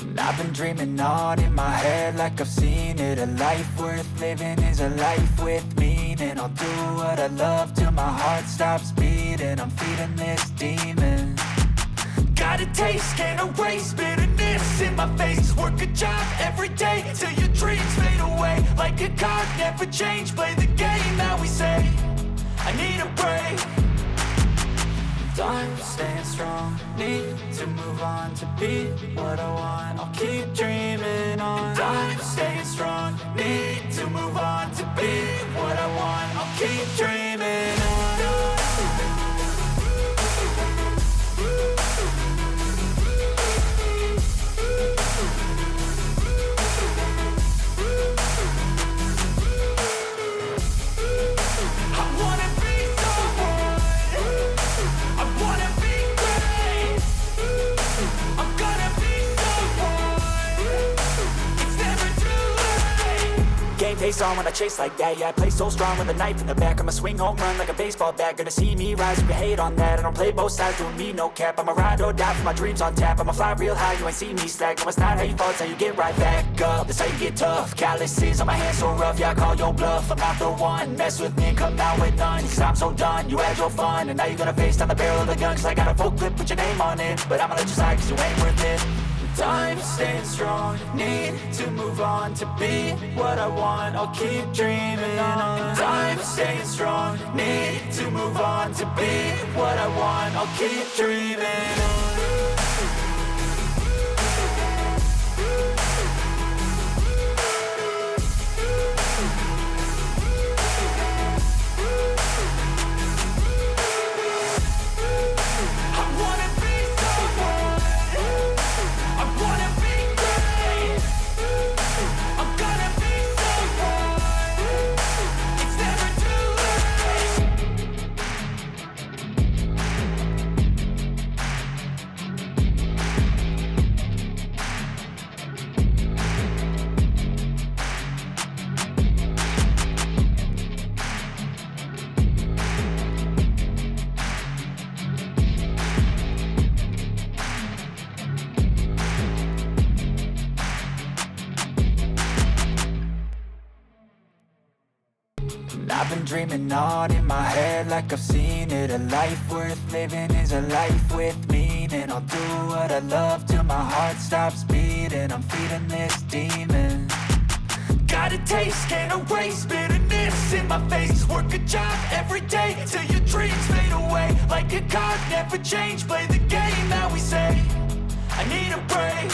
And I've been dreaming on in my head like I've seen it. A life worth living is a life with meaning. I'll do what I love till my heart stops beating. I'm feeding this demon. Got a taste, can't erase bitterness in my face. Work a job every day till your dreams fade away. Like a card, never change, play the game that we say. I need a break. I'm staying strong, need to move on to be what I want. I'll keep dreaming on. I'm staying strong, need to move on to be what I want. I'll keep dreaming on. Face on when I chase like that. Yeah, I play so strong with a knife in the back. I'ma swing home run like a baseball bat. Gonna see me rise if you hate on that. I don't play both sides, doing me no cap. I'ma ride or die for my dreams on tap. I'ma fly real high, you ain't see me slack. No, it's not how you fall, it's how you get right back up. That's how you get tough. Calluses on my hands so rough, yeah, I call your bluff. I'm not the one, mess with me and come out with none. Cause I'm so done, you had your fun. And now you're gonna face down the barrel of the gun. Cause I got a full clip, put your name on it. But I'ma let you slide cause you ain't worth it. I'm staying strong, need to move on to be what I want. I'll keep dreaming on. I'm staying strong, need to move on to be what I want. I'll keep dreaming on. I've been dreaming on in my head like I've seen it. A life worth living is a life with meaning. I'll do what I love till my heart stops beating. I'm feeding this demon. Got a taste, can't erase bitterness in my face. Work a job every day till your dreams fade away. Like a card, never change, play the game that we say. I need a break.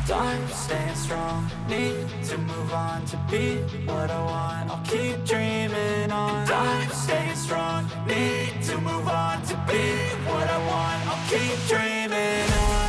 I'm staying strong, need to move on to be what I want. I'll keep dreaming on. I'm staying strong, need to move on to be what I want. I'll keep dreaming on.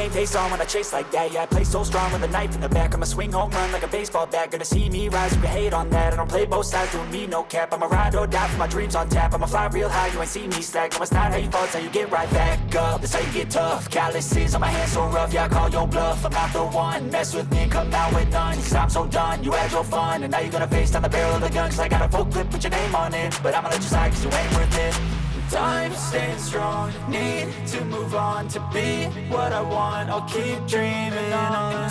Face on when I chase like that. Yeah, I play so strong with a knife in the back. I'ma swing home run like a baseball bat. Gonna see me rise if you hate on that. I don't play both sides, doing me no cap. I'ma ride or die for my dreams on tap. I'ma fly real high, you ain't see me slack. No, it's not how you fall, it's how you get right back up. That's how you get tough. Calluses on my hands so rough, yeah, I call your bluff. I'm not the one, mess with me and come out with none. Cause I'm so done, you had your fun. And now you're gonna face down the barrel of the gun. Cause I got a full clip, put your name on it. But I'ma let you slide cause you ain't worth it. I'm staying strong, need to move on to be what I want. I'll keep dreaming on.